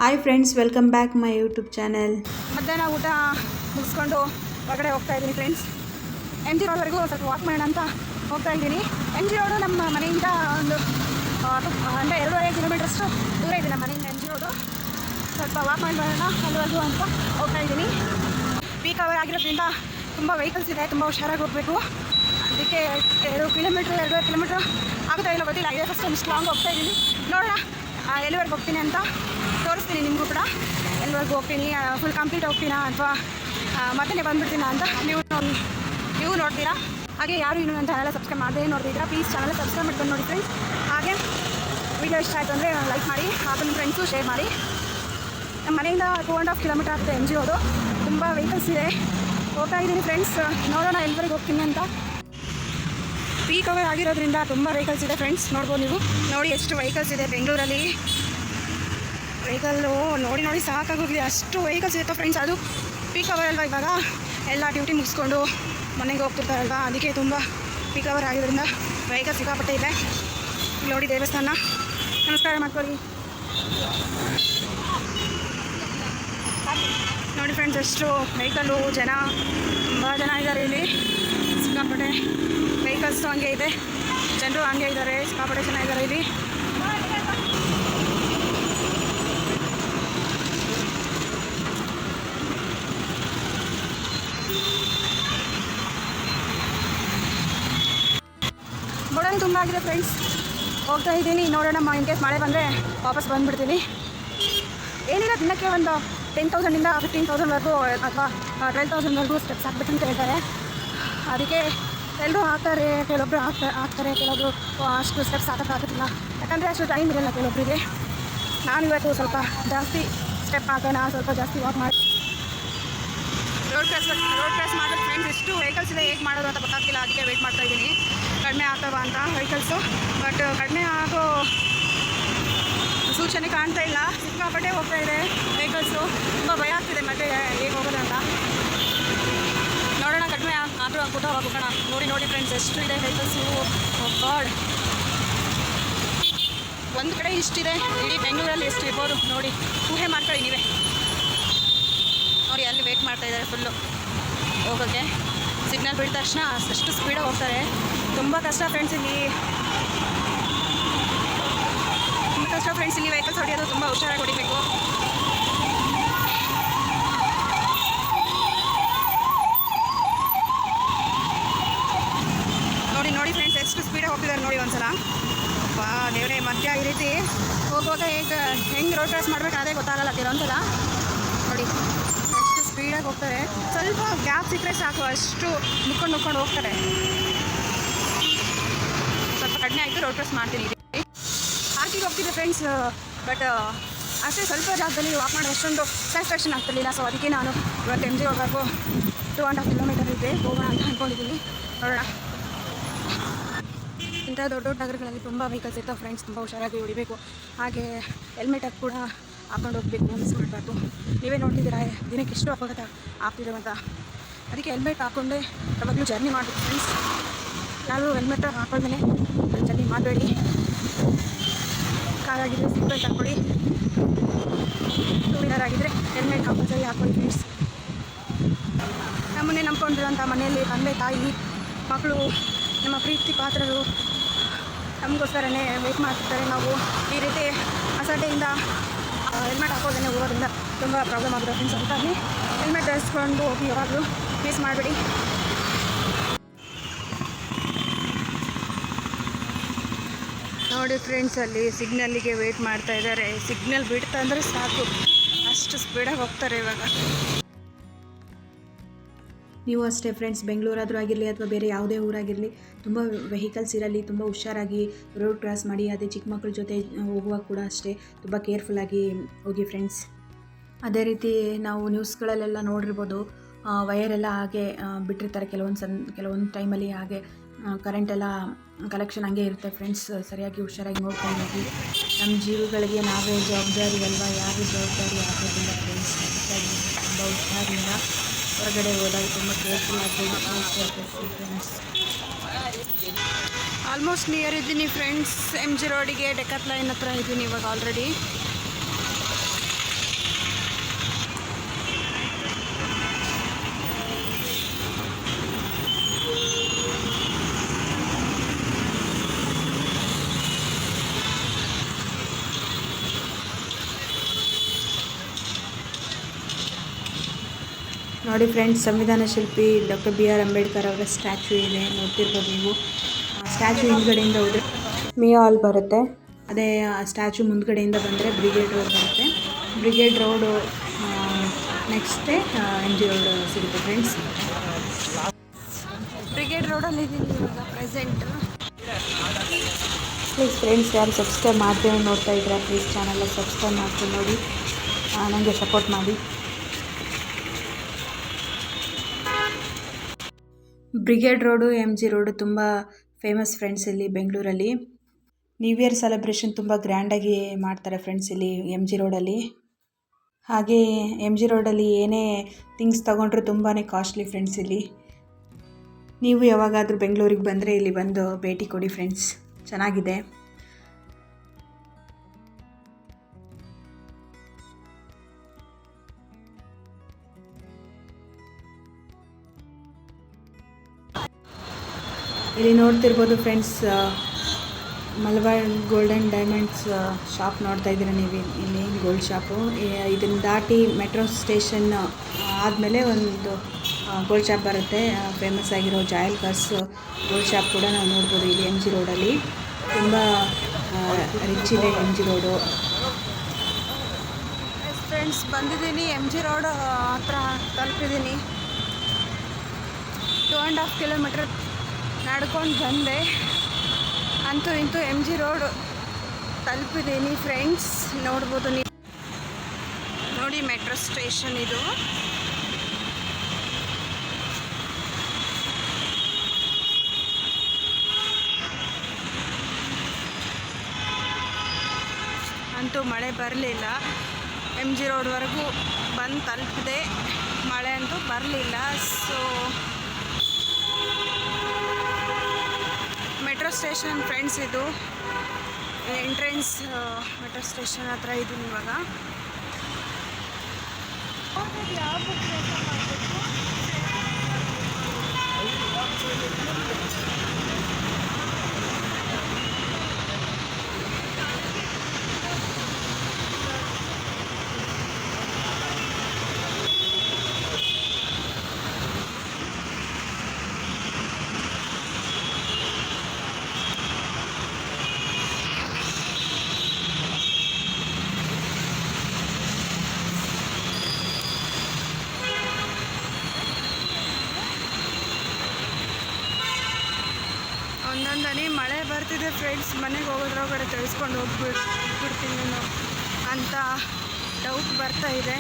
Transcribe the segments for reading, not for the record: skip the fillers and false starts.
Hi friends, welcome back my YouTube channel. ಮಧ್ಯಾಹ್ನ ಊಟ ಮುಗಿಸ್ಕೊಂಡು ಹೊರಗಡೆ ಹೋಗ್ತಾ ಇದ್ದೀನಿ ಫ್ರೆಂಡ್ಸ್. ಎಮ್ ಜಿ ರೋಡ್ವರೆಗೂ ಸ್ವಲ್ಪ ವಾಕ್ ಮಾಡೋಣ ಅಂತ ಹೋಗ್ತಾ ಇದ್ದೀನಿ. ಎಮ್ ಜಿ ರೋಡು ನಮ್ಮ ಮನೆಯಿಂದ ಒಂದು ಅಂದರೆ 2.5 ಕಿಲೋಮೀಟ್ರಷ್ಟು ದೂರ ಇದೆ ನಮ್ಮ ಮನೆಯಿಂದ ಎಮ್ ಜಿ ರೋಡು. ಸ್ವಲ್ಪ ವಾಕ್ ಮಾಡಿ ಬರೋಣ ಅಲ್ಲಿವರೆಗೂ ಅಂತ ಹೋಗ್ತಾ ಇದ್ದೀನಿ. ಪೀಕ್ ಅವರ್ ಆಗಿರೋದ್ರಿಂದ ತುಂಬ ವೆಹಿಕಲ್ಸ್ ಇದೆ, ತುಂಬ ಹುಷಾರಾಗಿ ಹೋಗಬೇಕು. ಅದಕ್ಕೆ 2.5 ಕಿಲೋಮೀಟ್ರ್ ಆಗುತ್ತಾ ಇಲ್ಲ ಗೊತ್ತಿಲ್ಲ. ಇದೇ ಫಸ್ಟ್ ಇಷ್ಟು ಲಾಂಗ್ ಹೋಗ್ತಾ ಇದ್ದೀನಿ. ನೋಡೋಣ ಎಲ್ಲಿವರೆಗೆ ಹೋಗ್ತೀನಿ ಅಂತ ತೋರಿಸ್ತೀನಿ ನಿಮಗೂ ಕೂಡ. ಎಲ್ಲಿವರೆಗೂ ಹೋಗ್ತೀನಿ, ಫುಲ್ ಕಂಪ್ಲೀಟ್ ಹೋಗ್ತೀನಾ ಅಥವಾ ಮತ್ತೆ ಬಂದುಬಿಡ್ತೀನಾ ಅಂತ ನೀವು ನೋಡ್ತೀರಾ. ಹಾಗೆ ಯಾರು ಇನ್ನೂ ನನ್ನ ಚಾನಲ್ ಸಬ್ಸ್ಕ್ರೈಬ್ ಮಾಡದೇ ನೋಡ್ತಿದ್ದೀರಾ, ಪ್ಲೀಸ್ ಚಾನಲ್ ಸಬ್ಸ್ಕ್ರೈಬ್ ಮಾಡ್ಕೊಂಡು ನೋಡಿ ಫ್ರೆಂಡ್ಸ್. ಹಾಗೆ ವಿಡಿಯೋ ಇಷ್ಟ ಆಯಿತು ಅಂದರೆ ಲೈಕ್ ಮಾಡಿ, ಹಾಗೆ ನಿಮ್ಮ ಫ್ರೆಂಡ್ಸು ಶೇರ್ ಮಾಡಿ. ನಮ್ಮ ಮನೆಯಿಂದ 2.5 ಕಿಲೋಮೀಟ್ರ್ ಆಗುತ್ತೆ ಎಮ್ ಜಿ ರೋಡು. ತುಂಬ ವೆಹಿಕಲ್ಸ್ ಇದೆ, ಹೋಗ್ತಾ ಇದ್ದೀನಿ ಫ್ರೆಂಡ್ಸ್. ನೋಡೋಣ ಎಲ್ಲಿವರೆಗೆ ಹೋಗ್ತೀನಿ ಅಂತ. ಪೀಕ್ ಅವರ್ ಆಗಿರೋದ್ರಿಂದ ತುಂಬ ವೆಹಿಕಲ್ಸ್ ಇದೆ ಫ್ರೆಂಡ್ಸ್. ನೋಡ್ಬೋದು ನೀವು, ನೋಡಿ ಎಷ್ಟು ವೆಹಿಕಲ್ಸ್ ಇದೆ ಬೆಂಗಳೂರಲ್ಲಿ. ವೆಹಿಕಲ್ಲು ನೋಡಿ ಸಾಕಾಗೋಗಿದೆ, ಅಷ್ಟು ವೆಹಿಕಲ್ಸ್ ಇರುತ್ತೆ ಫ್ರೆಂಡ್ಸ್. ಅದು ಪೀಕ್ ಅವರ್ ಅಲ್ವಾ, ಇವಾಗ ಎಲ್ಲ ಡ್ಯೂಟಿ ಮುಗಿಸ್ಕೊಂಡು ಮನೆಗೆ ಹೋಗ್ತಿರ್ತಾರಲ್ವ, ಅದಕ್ಕೆ ತುಂಬ ಪೀಕ್ ಅವರ್ ಆಗಿರೋದ್ರಿಂದ ವೆಹಿಕಲ್ ಸಿಕ್ಕಾಪಟ್ಟೆ ಇದೆ. ನೋಡಿ ದೇವಸ್ಥಾನ, ನಮಸ್ಕಾರ ಮಾಡ್ಕೊಳ್ಳಿ. ನೋಡಿ ಫ್ರೆಂಡ್ಸ್, ಎಷ್ಟು ವೆಹಿಕಲ್ಲು, ತುಂಬ ಜನ ಇದ್ದಾರೆ ಇಲ್ಲಿ. ಸಿಕ್ಕಾಪಟ್ಟೆ ವೆಹಿಕಲ್ಸು ಹಂಗೆ ಇದೆ, ಜನರು ಹಂಗೆ ಇದ್ದಾರೆ, ಸಿಕ್ಕಾಪಟ್ಟೆ ಜನ ಇದ್ದಾರೆ ಇಲ್ಲಿ. ಗೋಡನ್ ತುಂಬ ಆಗಿದೆ ಫ್ರೆಂಡ್ಸ್. ಹೋಗ್ತಾ ಇದ್ದೀನಿ, ನೋಡೋಣ. ಇನ್ ಕೇಸ್ ಮಳೆ ಬಂದರೆ ವಾಪಸ್ ಬಂದುಬಿಡ್ತೀನಿ. ಏನಿಲ್ಲ, ದಿನಕ್ಕೆ ಒಂದು 10,000 15,000ವರೆಗೂ ಅಥವಾ 12,000ವರೆಗೂ ಸ್ಟೆಪ್ಸ್ ಹಾಕ್ಬೇಕಂತ ಹೇಳ್ತಾರೆ. ಅದಕ್ಕೆ ಎಲ್ಲರೂ ಹಾಕ್ತಾರೆ, ಕೆಲವೊಬ್ಬರು ಹಾಕ್ತಾರೆ, ಕೆಲವೊಬ್ಬರು ಅಷ್ಟು ಸ್ಟೆಪ್ಸ್ ಹಾಕೋಕ್ಕಾಗೋದಿಲ್ಲ, ಯಾಕಂದರೆ ಅಷ್ಟು ಟೈಮ್ ಇರಲ್ಲ ಕೆಲವೊಬ್ಬರಿಗೆ. ನಾನು ಇವತ್ತು ಸ್ವಲ್ಪ ಜಾಸ್ತಿ ಸ್ಟೆಪ್ ಹಾಕೋಣ, ಸ್ವಲ್ಪ ಜಾಸ್ತಿ ವಾಕ್ ಮಾಡಿ ರೋಡ್ ಕ್ರಾಸ್ ಮಾಡೋದು ಫ್ರೆಂಡ್ಸ್. ಎಷ್ಟು ವೆಹಿಕಲ್ಸ್ ಇದೆ, ಹೇಗೆ ಮಾಡೋದು ಅಂತ ಗೊತ್ತಾಗ್ತಿಲ್ಲ. ಅದಕ್ಕೆ ವೆಯ್ಟ್ ಮಾಡ್ತಾಯಿದ್ದೀನಿ ಕಡಿಮೆ ಆಗ್ತವ ಅಂತ ವೆಹಿಕಲ್ಸು. ಬಟ್ ಕಡಿಮೆ ಆಗೋ ಸೂಚನೆ ಕಾಣ್ತಾ ಇಲ್ಲ, ಸಿಕ್ಕಾಪಟ್ಟೆ ಹೋಗ್ತಾ ಇದೆ ವೆಹಿಕಲ್ಸು. ತುಂಬ ಭಯ ಆಗ್ತಿದೆ ಮತ್ತೆ ಹೇಗೆ ಹೋಗೋದು ಅಂತ. ನೋಡೋಣ, ಕಡಿಮೆ ಆದರೂ ಆಗ್ಬಿಟ್ಟು ಹೋಗೋಣ. ನೋಡಿ ಫ್ರೆಂಡ್ಸ್, ಎಷ್ಟು ಇದೆ ವೆಹಿಕಲ್ಸು. ಗಾಡ್, ಒಂದು ಕಡೆ ಇಷ್ಟಿದೆ, ಇಡೀ ಬೆಂಗಳೂರಲ್ಲಿ ಎಷ್ಟು ಇರ್ಬೋದು ನೋಡಿ, ಊಹೆ ಮಾಡ್ಕೊಳ್ಳಿ ನೀವೇ. ನೋಡಿ, ಅಲ್ಲಿ ವೆಯ್ಟ್ ಮಾಡ್ತಾ ಇದ್ದಾರೆ ಫುಲ್ಲು ಹೋಗೋಕ್ಕೆ. ಸಿಗ್ನಲ್ ಬಿಟ್ಟ ತಕ್ಷಣ ಅಷ್ಟು ಸ್ಪೀಡಾಗಿ ಹೋಗ್ತಾರೆ. ತುಂಬ ಕಷ್ಟ ಫ್ರೆಂಡ್ಸ್ ಇಲ್ಲಿ, ವೆಹಿಕಲ್ಸ್ ಹೊಡೆಯೋದು ತುಂಬ ಹುಷಾರಾಗಿ ಹೊಡಿಬೇಕು. ನೋಡಿ ಫ್ರೆಂಡ್ಸ್, ಎಷ್ಟು ಸ್ಪೀಡಾಗಿ ಹೋಗ್ತಿದ್ದಾರೆ ನೋಡಿ ಒಂದ್ಸಲ. ಬಾ ದೇವರೇ, ಮಧ್ಯ ಈ ರೀತಿ ಹೋಗುವಾಗ ಹೆಂಗೆ ರೋಡ್ ಕ್ರಾಸ್ ಮಾಡಬೇಕು ಅದೇ ಗೊತ್ತಾಗಲ್ಲ ಕೆಲವೊಂದ್ಸಲ. ನೋಡಿ ಎಷ್ಟು ಸ್ಪೀಡಾಗಿ ಹೋಗ್ತಾರೆ. ಸ್ವಲ್ಪ ಗ್ಯಾಪ್ ಸಿಕ್ಕರೆ ಸಾಕು, ಅಷ್ಟು ನುಕ್ಕೊಂಡು ಹೋಗ್ತಾರೆ. ಸ್ವಲ್ಪ ಕಡಿಮೆ ಆಯಿತು, ರೋಡ್ ಕ್ರಾಸ್ ಮಾಡ್ತೀನಿ. ಪಾರ್ಕಿಗೆ ಹೋಗ್ತಿದ್ದೆ ಫ್ರೆಂಡ್ಸ್, ಬಟ್ ಅಷ್ಟೇ ಸ್ವಲ್ಪ ಜಾಗದಲ್ಲಿ ವಾಕ್ ಮಾಡಿ ಅಷ್ಟೊಂದು ಸ್ಯಾಟಿಸ್ಫ್ಯಾಕ್ಷನ್ ಆಗ್ತಿರಲಿಲ್ಲ. ಸೊ ಅದಕ್ಕೆ ನಾನು ಇವತ್ತು ಎಮ್ ಜಿ ಹೋಗಬೇಕು. 2.5 ಕಿಲೋಮೀಟರ್ ಇದೆ, ಹೋಗೋಣ ಅಂತ ಅಂದ್ಕೊಂಡಿದ್ದೀನಿ. ನೋಡೋಣ. ಇಂಥ ದೊಡ್ಡ ನಗರಗಳಲ್ಲಿ ತುಂಬ ವೆಹಿಕಲ್ಸ್ ಇರ್ತಾವೆ ಫ್ರೆಂಡ್ಸ್, ತುಂಬ ಹುಷಾರಾಗಿ ಹೊಡಿಬೇಕು. ಹಾಗೆ ಹೆಲ್ಮೆಟ್ ಕೂಡ ಹಾಕೊಂಡು ಹೋಗಬೇಕು, ಮಿಸ್ ಮಾಡಬಾರ್ದು. ನೀವೇ ನೋಡ್ತಿದ್ದೀರಾ ದಿನಕ್ಕೆ ಎಷ್ಟು ಅಪಘಾತ ಆಗ್ತಿದೆ ಅಂತ. ಅದಕ್ಕೆ ಹೆಲ್ಮೆಟ್ ಹಾಕ್ಕೊಂಡೆ ಯಾವಾಗಲೂ ಜರ್ನಿ ಮಾಡಬೇಕು ಫ್ರೆಂಡ್ಸ್. ಯಾರು ಹೆಲ್ಮೆಟ್ ಹಾಕೊಂಡ್ಮೇಲೆ ಜರ್ನಿ ಮಾಡಬೇಡಿ. ಕಾರ್ ಆಗಿದ್ದರೆ ಸೀಟ್ ಬೆಲ್ಟ್ ಹಾಕ್ಕೊಳ್ಳಿ, 2 ವೀಲರ್ ಆಗಿದ್ದರೆ ಹೆಲ್ಮೆಟ್ ಕಂಪಲ್ಸರಿ ಹಾಕ್ಕೊಳ್ಳಿ ಫ್ರೆಂಡ್ಸ್. ನಮ್ಮನ್ನೇ ನಂಬ್ಕೊಂಡಿರೋಂಥ ಮನೆಯಲ್ಲಿ ತಂದೆ ತಾಯಿ ಮಕ್ಕಳು, ನಮ್ಮ ಪ್ರೀತಿ ಪಾತ್ರರು ನಮಗೋಸ್ಕರನೇ ವೆಯ್ಟ್ ಮಾಡ್ತಿರ್ತಾರೆ. ನಾವು ಈ ರೀತಿ ಅಸಡ್ಡೆಯಿಂದ ಹೆಲ್ಮೆಟ್ ಹಾಕೋದನ್ನೇ ಹೋಗೋದ್ರಿಂದ ತುಂಬ ಪ್ರಾಬ್ಲಮ್ ಆಗುತ್ತೆ ಫ್ರೆಂಡ್ಸ್. ಅದಕ್ಕಾಗಿ ಹೆಲ್ಮೆಟ್ ಧರಿಸ್ಕೊಂಡು ಹೋಗಿ ಯಾವಾಗಲೂ ಮಿಸ್ ಮಾಡಬೇಡಿ. ನೋಡಿ ಫ್ರೆಂಡ್ಸ್, ಅಲ್ಲಿ ಸಿಗ್ನಲ್ಲಿಗೆ ವೆಯ್ಟ್ ಮಾಡ್ತಾ ಇದ್ದಾರೆ. ಸಿಗ್ನಲ್ ಬಿಡ್ತಾ ಅಂದರೆ ಸಾಕು, ಅಷ್ಟು ಸ್ಪೀಡಾಗಿ ಹೋಗ್ತಾರೆ ಇವಾಗ. ನೀವು ಅಷ್ಟೇ ಫ್ರೆಂಡ್ಸ್, ಬೆಂಗಳೂರಾದರೂ ಆಗಿರಲಿ ಅಥವಾ ಬೇರೆ ಯಾವುದೇ ಊರಾಗಿರಲಿ, ತುಂಬ ವೆಹಿಕಲ್ಸ್ ಇರಲಿ, ತುಂಬ ಹುಷಾರಾಗಿ ರೋಡ್ ಕ್ರಾಸ್ ಮಾಡಿ. ಅದೇ ಚಿಕ್ಕ ಮಕ್ಕಳ ಜೊತೆ ಹೋಗುವಾಗ ಕೂಡ ಅಷ್ಟೇ ತುಂಬ ಕೇರ್ಫುಲ್ಲಾಗಿ ಹೋಗಿ ಫ್ರೆಂಡ್ಸ್. ಅದೇ ರೀತಿ ನಾವು ನ್ಯೂಸ್ಗಳಲ್ಲೆಲ್ಲ ನೋಡಿರ್ಬೋದು, ವಯರೆಲ್ಲ ಹಾಗೆ ಬಿಟ್ಟಿರ್ತಾರೆ ಕೆಲವೊಂದು ಟೈಮಲ್ಲಿ. ಹಾಗೆ ಕರೆಂಟೆಲ್ಲ ಕಲೆಕ್ಷನ್ ಹಂಗೆ ಇರುತ್ತೆ ಫ್ರೆಂಡ್ಸ್. ಸರಿಯಾಗಿ ಹುಷಾರಾಗಿ ನೋಡ್ಕೊಂಡು ಹೋಗಿ. ನಮ್ಮ ಜೀವಗಳಿಗೆ ನಾವೇ ಜವಾಬ್ದಾರಿ ಅಲ್ವಾ, ಯಾರೂ ಜವಾಬ್ದಾರಿ ಆಗೋದಿಲ್ಲ ಫ್ರೆಂಡ್ಸ್. ಅದಕ್ಕಾಗಿ ತುಂಬ ಹುಷಾರಿಂದ ಹೊರಗಡೆ ಹೋದಾಗ ತುಂಬ ಕೇರ್ಫುಲ್ಲಾಗಿ ಫ್ರೆಂಡ್ಸ್. ಆಲ್ಮೋಸ್ಟ್ ನಿಯರ್ ಇದ್ದೀನಿ ಫ್ರೆಂಡ್ಸ್. ಎಮ್ ಜಿ ರೋಡಿಗೆ ಡೆಕಾಥ್ಲಾನ್ ಹತ್ರ ಇದ್ದೀನಿ ಇವಾಗ ಆಲ್ರೆಡಿ. ನೋಡಿ ಫ್ರೆಂಡ್ಸ್, ಸಂವಿಧಾನ ಶಿಲ್ಪಿ ಡಾಕ್ಟರ್ BR ಅಂಬೇಡ್ಕರ್ ಅವರ ಸ್ಟ್ಯಾಚ್ಯೂ ಇದೆ, ನೋಡ್ತಿರ್ಬೋದು ನೀವು. ಸ್ಟ್ಯಾಚ್ಯೂ ಹಿಂದ್ಗಡೆಯಿಂದ ಹೋದರೆ ಮಿಯಾ ಹಾಲ್ ಬರುತ್ತೆ. ಅದೇ ಸ್ಟ್ಯಾಚ್ಯೂ ಮುಂದ್ಗಡೆಯಿಂದ ಬಂದರೆ ಬ್ರಿಗೇಡ್ ರೋಡ್ ಬರುತ್ತೆ. ಬ್ರಿಗೇಡ್ ರೋಡು ನೆಕ್ಸ್ಟೇ MG ರೋಡ್ ಸಿಗುತ್ತೆ ಫ್ರೆಂಡ್ಸ್. ಬ್ರಿಗೇಡ್ ರೋಡಲ್ಲಿ ಇದ್ದೀನಿ ಇವಾಗ ಪ್ರೆಸೆಂಟ್. ಪ್ಲೀಸ್ ಫ್ರೆಂಡ್ಸ್, ಯಾರು ಸಬ್ಸ್ಕ್ರೈಬ್ ಮಾಡ್ತೇವೆ ನೋಡ್ತಾ ಇದ್ದೀರಾ, ಪ್ಲೀಸ್ ಚಾನಲ್ನ ಸಬ್ಸ್ಕ್ರೈಬ್ ಮಾಡ್ಕೊಂಡು ನೋಡಿ, ನನಗೆ ಸಪೋರ್ಟ್ ಮಾಡಿ. ಬ್ರಿಗೇಡ್ ರೋಡು MG ರೋಡು ತುಂಬ ಫೇಮಸ್ ಫ್ರೆಂಡ್ಸ್ ಇಲ್ಲಿ ಬೆಂಗಳೂರಲ್ಲಿ. ನ್ಯೂ ಇಯರ್ ಸೆಲೆಬ್ರೇಷನ್ ತುಂಬ ಗ್ರ್ಯಾಂಡಾಗಿ ಮಾಡ್ತಾರೆ ಫ್ರೆಂಡ್ಸ್ ಇಲ್ಲಿ MG ರೋಡಲ್ಲಿ. ಹಾಗೆ MG ರೋಡಲ್ಲಿ ಏನೇ ಥಿಂಗ್ಸ್ ತೊಗೊಂಡ್ರೂ ತುಂಬಾ ಕಾಸ್ಟ್ಲಿ ಫ್ರೆಂಡ್ಸ್ ಇಲ್ಲಿ. ನೀವು ಯಾವಾಗಾದರೂ ಬೆಂಗಳೂರಿಗೆ ಬಂದರೆ ಇಲ್ಲಿ ಬಂದು ಭೇಟಿ ಕೊಡಿ ಫ್ರೆಂಡ್ಸ್, ಚೆನ್ನಾಗಿದೆ. ಇಲ್ಲಿ ನೋಡ್ತಿರ್ಬೋದು friends, Malabar golden diamonds shop ನೋಡ್ತಾ ಇದ್ದೀರಾ ನೀವು. ಇಲ್ಲಿ ಗೋಲ್ಡ್ ಶಾಪು. ಇದನ್ನು ದಾಟಿ ಮೆಟ್ರೋ ಸ್ಟೇಷನ್ ಆದಮೇಲೆ ಒಂದು ಗೋಲ್ಡ್ ಶಾಪ್ ಬರುತ್ತೆ. ಫೇಮಸ್ ಆಗಿರೋ ಜಾಯಲ್ ಕರ್ಸ್ ಗೋಲ್ಡ್ ಶಾಪ್ ಕೂಡ ನಾವು ನೋಡ್ಬೋದು ಇಲ್ಲಿ MG ರೋಡಲ್ಲಿ. ತುಂಬ ರಿಚ್ ಇದೆ MG ರೋಡು. ಫ್ರೆಂಡ್ಸ್, ಬಂದಿದ್ದೀನಿ MG ರೋಡ್ ಹತ್ರ ತಲುಪಿದ್ದೀನಿ. 2.5 ಕಿಲೋಮೀಟರ್ ನಡ್ಕೊಂಡು ಬಂದೆ. ಅಂತೂ ಇಂತೂ MG ರೋಡ್ ತಲುಪಿದ್ದೀನಿ ಫ್ರೆಂಡ್ಸ್. ನೋಡ್ಬೋದು ನೀವು. ನೋಡಿ, ಮೆಟ್ರೋ ಸ್ಟೇಷನ್ ಇದು. ಅಂತೂ ಮಳೆ ಬರಲಿಲ್ಲ. MG ರೋಡ್ವರೆಗೂ ಬಂದು ತಲುಪಿದೆ. ಮಳೆ ಅಂತೂ ಬರಲಿಲ್ಲ. ಸೊ ಮೆಟ್ರೋ ಸ್ಟೇಷನ್ ಫ್ರೆಂಡ್ಸ್, ಇದು ಎಂಟ್ರೆನ್ಸ್ ಮೆಟ್ರೋ ಸ್ಟೇಷನ್ ಹತ್ರ ಇದ್ದೀನಿ ಇವಾಗ. ಒಂದೊಂದನೇ ಮಳೆ ಬರ್ತಿದೆ ಫ್ರೆಂಡ್ಸ್. ಮನೆಗೆ ಹೋಗೋದ್ರೊಳಗಡೆ ತಿಳಿಸ್ಕೊಂಡು ಹೋಗ್ಬಿಡ್ತೀನಿ ನಾನು ಅಂತ ಡೌಟ್ ಬರ್ತಾ ಇದೆ.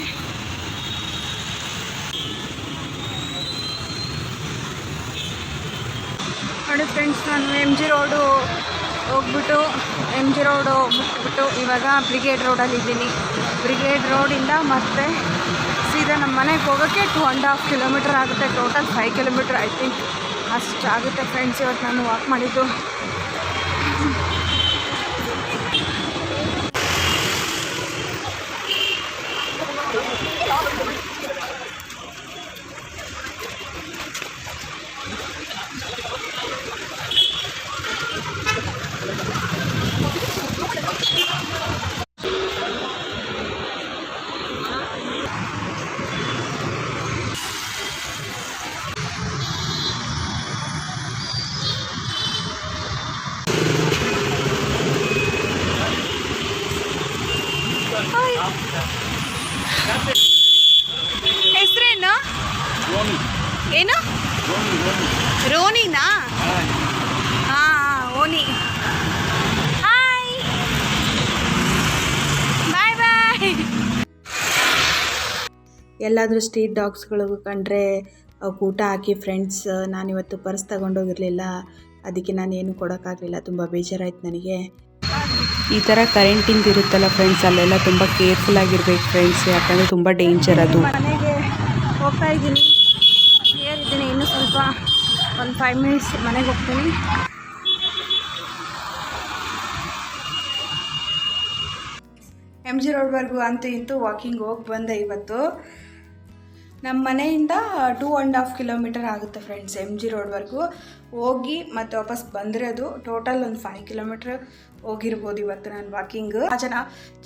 ನೋಡಿ ಫ್ರೆಂಡ್ಸ್, ನಾನು MG ರೋಡು ಹೋಗ್ಬಿಟ್ಟು MG ರೋಡು ಮುಟ್ಬಿಟ್ಟು ಇವಾಗ ಬ್ರಿಗೇಡ್ ರೋಡಲ್ಲಿ ಇದ್ದೀನಿ. ಬ್ರಿಗೇಡ್ ರೋಡಿಂದ ಮತ್ತೆ ಸೀದಾ ನಮ್ಮ ಮನೆಗೆ ಹೋಗೋಕ್ಕೆ 2.5 ಕಿಲೋಮೀಟರ್ ಆಗುತ್ತೆ. ಟೋಟಲ್ 5 ಕಿಲೋಮೀಟರ್ ಐ ಥಿಂಕ್ ಅಷ್ಟು ಆಗುತ್ತೆ ಫ್ರೆಂಡ್ಸ್. ಇವತ್ತು ನಾನು ವಾಕ್ ಮಾಡಿದ್ದು. ಹೆಸರೇನು? ಏನು? ರೋನಿನಾ? ಹಾಂ, ಓನಿ. ಹಾಯ್, ಬಾಯ್ ಬಾಯ್. ಎಲ್ಲಾದರೂ ಸ್ಟ್ರೀಟ್ ಡಾಗ್ಸ್ಗಳು ಕಂಡ್ರೆ ಅವಕ್ಕೆ ಊಟ ಹಾಕಿ ಫ್ರೆಂಡ್ಸ್. ನಾನಿವತ್ತು ಪರ್ಸ್ ತಗೊಂಡೋಗಿರಲಿಲ್ಲ, ಅದಕ್ಕೆ ನಾನೇನು ಕೊಡೋಕ್ಕಾಗಲಿಲ್ಲ. ತುಂಬ ಬೇಜಾರಾಯ್ತು ನನಗೆ. ಈ ಥರ ಕರೆಂಟಿಂದ ಇರುತ್ತಲ್ಲ ಫ್ರೆಂಡ್ಸ್, ಅಲ್ಲೆಲ್ಲ ತುಂಬ ಕೇರ್ಫುಲ್ ಆಗಿರ್ಬೇಕು ಫ್ರೆಂಡ್ಸ್, ಯಾಕಂದರೆ ತುಂಬ ಡೇಂಜರ್ ಅದು. ಮನೆಗೆ ಹೋಗ್ತಾ ಇದ್ದೀನಿ, ಏರಿದ್ದೀನಿ. ಇನ್ನೂ ಸ್ವಲ್ಪ ಒಂದು 5 ಮಿನಿಟ್ಸ್ ಮನೆಗೆ ಹೋಗ್ತೀನಿ. MG ರೋಡ್ವರೆಗೂ ಅಂತೂ ಇಂತೂ ವಾಕಿಂಗ್ ಹೋಗಿ ಬಂದೆ ಇವತ್ತು. ನಮ್ಮ ಮನೆಯಿಂದ 2.5 ಕಿಲೋಮೀಟರ್ ಆಗುತ್ತೆ ಫ್ರೆಂಡ್ಸ್ MG ರೋಡ್ವರೆಗೂ. ಹೋಗಿ ಮತ್ತು ವಾಪಸ್ ಬಂದಿರೋದು ಟೋಟಲ್ ಒಂದು 5 ಕಿಲೋಮೀಟ್ರ್ ಹೋಗಿರ್ಬೋದು ಇವತ್ತು ನಾನು ವಾಕಿಂಗ್.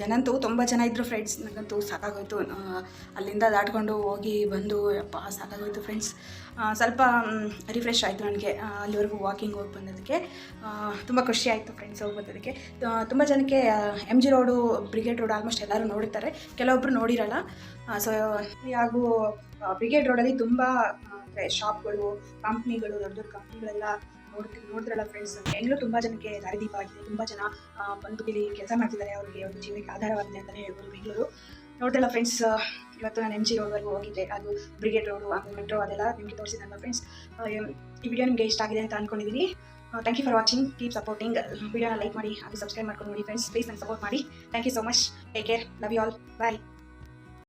ಜನಂತೂ ತುಂಬ ಜನ ಇದ್ದರು ಫ್ರೆಂಡ್ಸ್. ನನಗಂತೂ ಸಾಕಾಗೋಯ್ತು ಅಲ್ಲಿಂದ ದಾಟ್ಕೊಂಡು ಹೋಗಿ ಬಂದು ಸಾಕಾಗೋಯ್ತು ಫ್ರೆಂಡ್ಸ್. ಸ್ವಲ್ಪ ರಿಫ್ರೆಶ್ ಆಯಿತು ನನಗೆ ಅಲ್ಲಿವರೆಗೂ ವಾಕಿಂಗ್ ಹೋಗಿ ಬಂದೋದಕ್ಕೆ. ತುಂಬ ಖುಷಿ ಆಯಿತು ಫ್ರೆಂಡ್ಸ್ ಹೋಗಿ ಬಂದೋದಕ್ಕೆ. ತುಂಬ ಜನಕ್ಕೆ MG road, brigade road almost ಎಲ್ಲರೂ ನೋಡಿರ್ತಾರೆ, ಕೆಲವೊಬ್ಬರು ನೋಡಿರಲ್ಲ. ಸೊ ಹಾಗೂ ಬ್ರಿಗೇಡ್ ರೋಡಲ್ಲಿ ತುಂಬ ಶಾಪ್ಗಳು, ಕಂಪ್ನಿಗಳು, ದೊಡ್ಡ ದೊಡ್ಡ ಕಂಪ್ನಿಗಳೆಲ್ಲ ನೋಡಿದ್ರಲ್ಲ ಫ್ರೆಂಡ್ಸ್. ಬೆಂಗಳೂರು ತುಂಬ ಜನಕ್ಕೆ ದಾರಿದೀಪ ಆಗಿದೆ. ತುಂಬ ಜನ ಬಂದು ಇಲ್ಲಿ ಕೆಲಸ ಮಾಡ್ತಿದ್ದಾರೆ, ಅವರಿಗೆ ಒಂದು ಜೀವನಕ್ಕೆ ಆಧಾರವಾಗಿದೆ ಅಂತಲೇ ಹೇಳ್ಬೋದು ಬೆಂಗಳೂರು. ನೋಡಿದ್ರಲ್ಲ ಫ್ರೆಂಡ್ಸ್, ಇವತ್ತು ನಾನು MG ರೋಡ್ವರೆಗೂ ಹೋಗಿದ್ದೆ. ಅದು ಬ್ರಿಗೇಡ್ ರೋಡು, ಆಮೇಲೆ ಮೆಟ್ರೋ, ಅದೆಲ್ಲ ನಿಮಗೆ ತೋರಿಸಿದ್ನಲ್ಲ ಫ್ರೆಂಡ್ಸ್. ಈ ವಿಡಿಯೋ ನಿಮಗೆ ಇಷ್ಟ ಆಗಿದೆ ಅಂತ ಅಂದ್ಕೊಂಡಿದ್ದೀನಿ. Thank you for watching. Keep supporting. ವಿಡಿಯೋನ ಲೈಕ್ ಮಾಡಿ ಹಾಗೂ ಸಬ್ಸ್ಕ್ರೈಬ್ ಮಾಡ್ಕೊಂಡು ನೋಡಿ ಫ್ರೆಂಡ್ಸ್. ಪ್ಲೀಸ್ ನನಗೆ ಸಪೋರ್ಟ್ ಮಾಡಿ. Thank you so much. Take care. Love you all. Bye.